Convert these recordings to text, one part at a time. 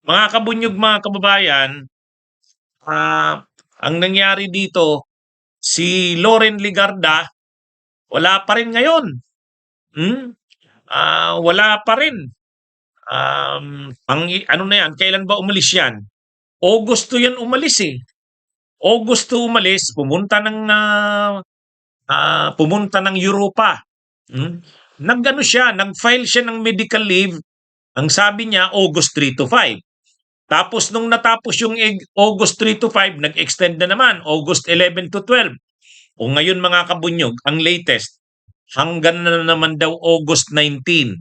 Mga kabunyog, mga kababayan, ang nangyari dito, si Loren Ligarda, wala pa rin ngayon. Hmm? Wala pa rin. Ano na yan, kailan ba umalis yan? Agosto yan umalis eh. Agosto umalis, pumunta ng Europa. Hmm? Nag-ano siya, nag-file siya ng medical leave. Ang sabi niya, August 3 to 5. Tapos nung natapos yung August 3 to 5, nag-extend na naman, August 11 to 12. O ngayon mga kabunyog, ang latest, hanggang na naman daw August 19.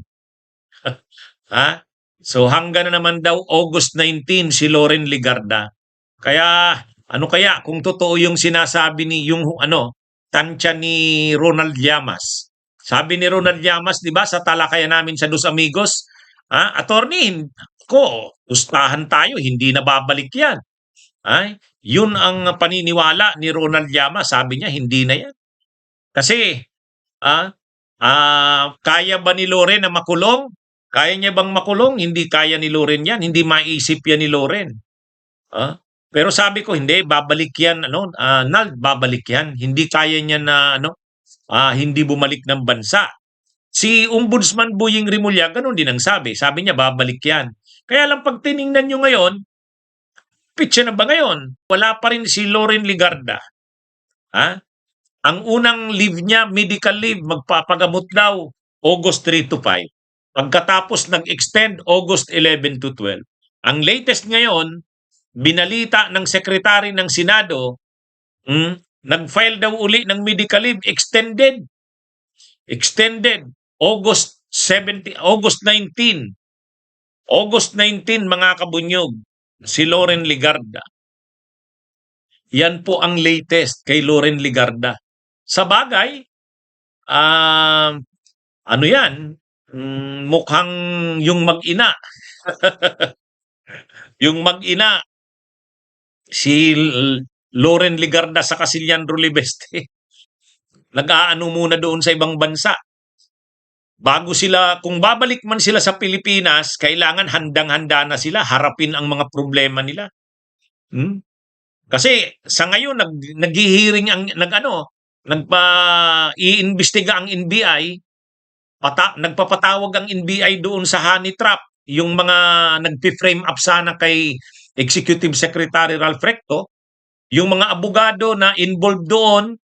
Ha? So hanggang na naman daw August 19 si Loren Ligarda. Kaya ano kaya kung totoo yung sinasabi ni yung tansya ni Ronald Llamas. Sabi ni Ronald Llamas, 'di ba, sa talakayan namin sa Dos Amigos, attorney ko, pustahan tayo, hindi na babalik 'yan. Ay, yun ang paniniwala ni Ronald Llamas, sabi niya hindi na 'yan. Kasi ah, kaya ba ni Loren na makulong? Kaya niya bang makulong? Hindi kaya ni Loren 'yan, hindi maisip 'yan ni Loren. Ah, pero sabi ko hindi, babalik 'yan babalik 'yan. Hindi kaya niya na hindi bumalik ng bansa. Si Ombudsman Boying Rimulya ganun din ang sabi. Sabi niya babalik 'yan. Kaya lang pag tiningnan niyo ngayon, pitsa na ba ngayon? Wala pa rin si Loren Ligarda. Ha? Ang unang leave niya, medical leave, magpapagamot daw August 3 to 5. Pagkatapos nag-extend August 11 to 12. Ang latest ngayon, binalita ng sekretary ng Senado, nag-file daw uli ng medical leave, extended. Extended. August 17, August 19. August 19, mga kabunyog, si Loren Ligarda. Yan po ang latest kay Loren Ligarda. Sa bagay, ano yan, mukhang yung mag-ina. Yung mag-ina, si Loren Ligarda sa Casillan Rolibeste, nag-aano muna doon sa ibang bansa. Bago sila, kung babalik man sila sa Pilipinas, kailangan handang-handa na sila harapin ang mga problema nila. Kasi sa ngayon naghihiring ang iimbestiga ang NBI, nagpapatawag ang NBI doon sa honey trap, yung mga nagpi-frame up sana kay Executive Secretary Ralph Recto, yung mga abogado na involved doon,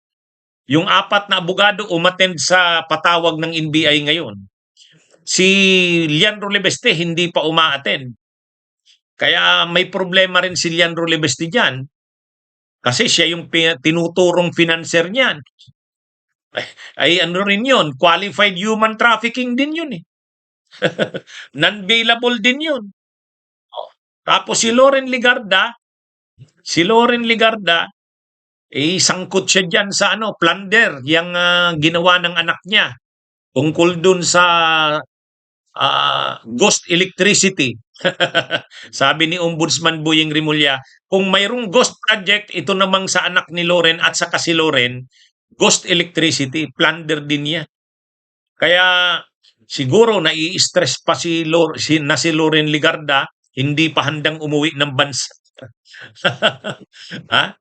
yung 4 na abogado umattend sa patawag ng NBI ngayon. Si Lian Rolibeste hindi pa uma-attend. Kaya may problema rin si Lian Rolibeste diyan. Kasi siya yung tinuturong financer niyan. Ay ano rin yun, qualified human trafficking din yun eh. Non-bailable din yun. Tapos si Loren Ligarda, sangkot siya dyan sa plunder, yung ginawa ng anak niya tungkol dun sa ghost electricity. Sabi ni Ombudsman Boying Rimulya, kung mayroong ghost project, ito namang sa anak ni Loren at saka si Loren, ghost electricity, plunder din niya. Kaya siguro nai-stress pa si Loren Ligarda, hindi pa handang umuwi ng bansa. Ha?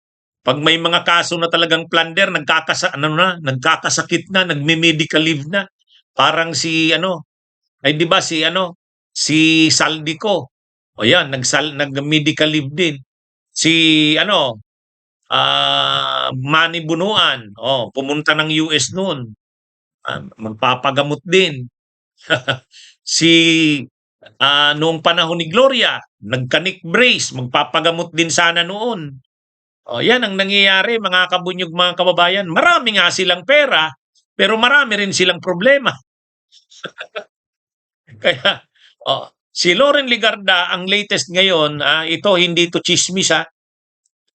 Pag may mga kaso na talagang plunder, nagkakasakit na, nagme-medical leave na. Parang si ay di ba si Saldico. O yan, nag-medical leave din. Si Manny Bunuan, pumunta ng US noon. Magpapagamot din. Si noong panahon ni Gloria, nagka-neck brace, magpapagamot din sana noon. Yan ang nangyayari, mga kabunyog, mga kababayan. Marami nga silang pera, pero marami rin silang problema. Kaya, si Loren Ligarda, ang latest ngayon, ito hindi to chismis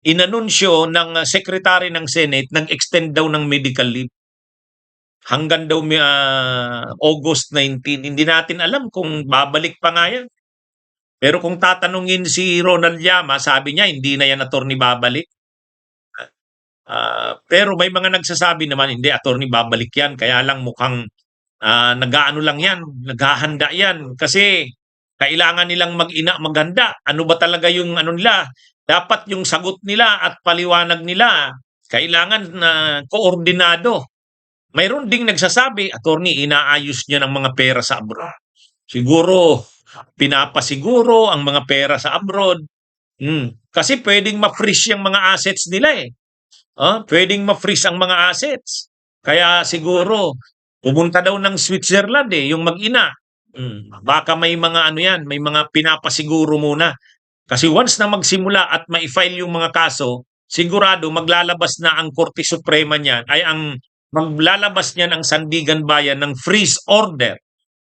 inanunsyo ng Secretary ng Senate, nag-extend daw ng medical leave. Hanggang daw August 19. Hindi natin alam kung babalik pa nga yan. Pero kung tatanungin si Ronald Llamas, sabi niya, hindi na yan attorney babalik. Pero may mga nagsasabi naman, hindi, attorney babalik yan. Kaya lang mukhang nag-aano lang yan, naghahanda yan. Kasi Kailangan nilang mag-ina maganda. Ano ba talaga yung ano nila? Dapat yung sagot nila at paliwanag nila kailangan na koordinado. Mayroon ding nagsasabi, attorney, inaayos niya ng mga pera sa abroad. Siguro, pinapasiguro ang mga pera sa abroad. Kasi pwedeng ma-freeze yung mga assets nila eh. Pwedeng ma-freeze ang mga assets. Kaya siguro, pumunta daw ng Switzerland eh, yung mag-ina. Baka may mga ano yan, may mga pinapasiguro muna. Kasi once na magsimula at ma-file yung mga kaso, sigurado maglalabas na ang Korte Suprema niyan, ay ang maglalabas niyan ang Sandigan Bayan ng freeze order.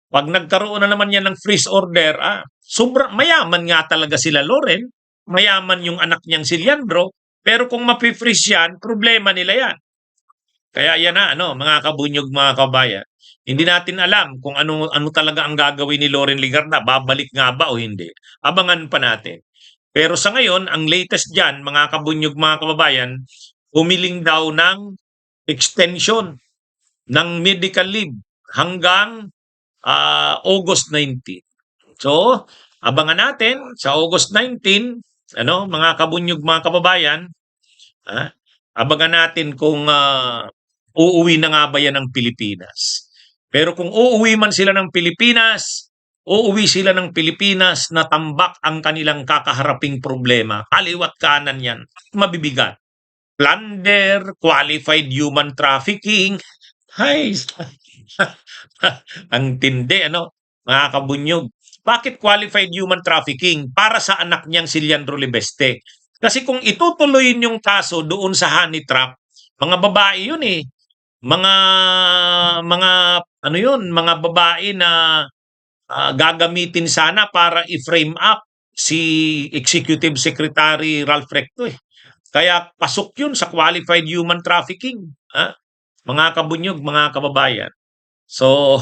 Pag nagkaroon na naman yan ng freeze order, mayaman nga talaga sila Loren, mayaman yung anak niyang si Leandro, pero kung mapi-freeze yan, problema nila yan. Kaya yan na, mga kabunyog, mga kabayan. Hindi natin alam kung ano talaga ang gagawin ni Loren Legarda. Babalik nga ba o hindi? Abangan pa natin. Pero sa ngayon, ang latest dyan, mga kabunyog, mga kababayan, humiling daw ng extension ng medical leave hanggang August 19. So, abangan natin sa August 19, mga kabunyog, mga kababayan, abangan natin kung uuwi na nga ba yan ng Pilipinas. Pero kung uuwi man sila ng Pilipinas, uuwi sila ng Pilipinas na tambak ang kanilang kakaharaping problema. Kaliwat kanan yan. Mabibigat. Plunder, qualified human trafficking. Hay, ang tindi, mga kabunyog. Bakit qualified human trafficking? Para sa anak niyang si Leandro Libeste. Kasi kung itutuloy yung kaso doon sa honey trap, mga babae yun eh. Mga babae na gagamitin sana para i-frame up si Executive Secretary Ralph Recto eh. Kaya pasok yun sa qualified human trafficking. Mga kabunyog, mga kababayan. So,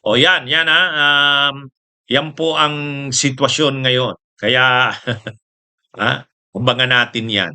yan yan po ang sitwasyon ngayon. Kaya, kumbaga natin yan.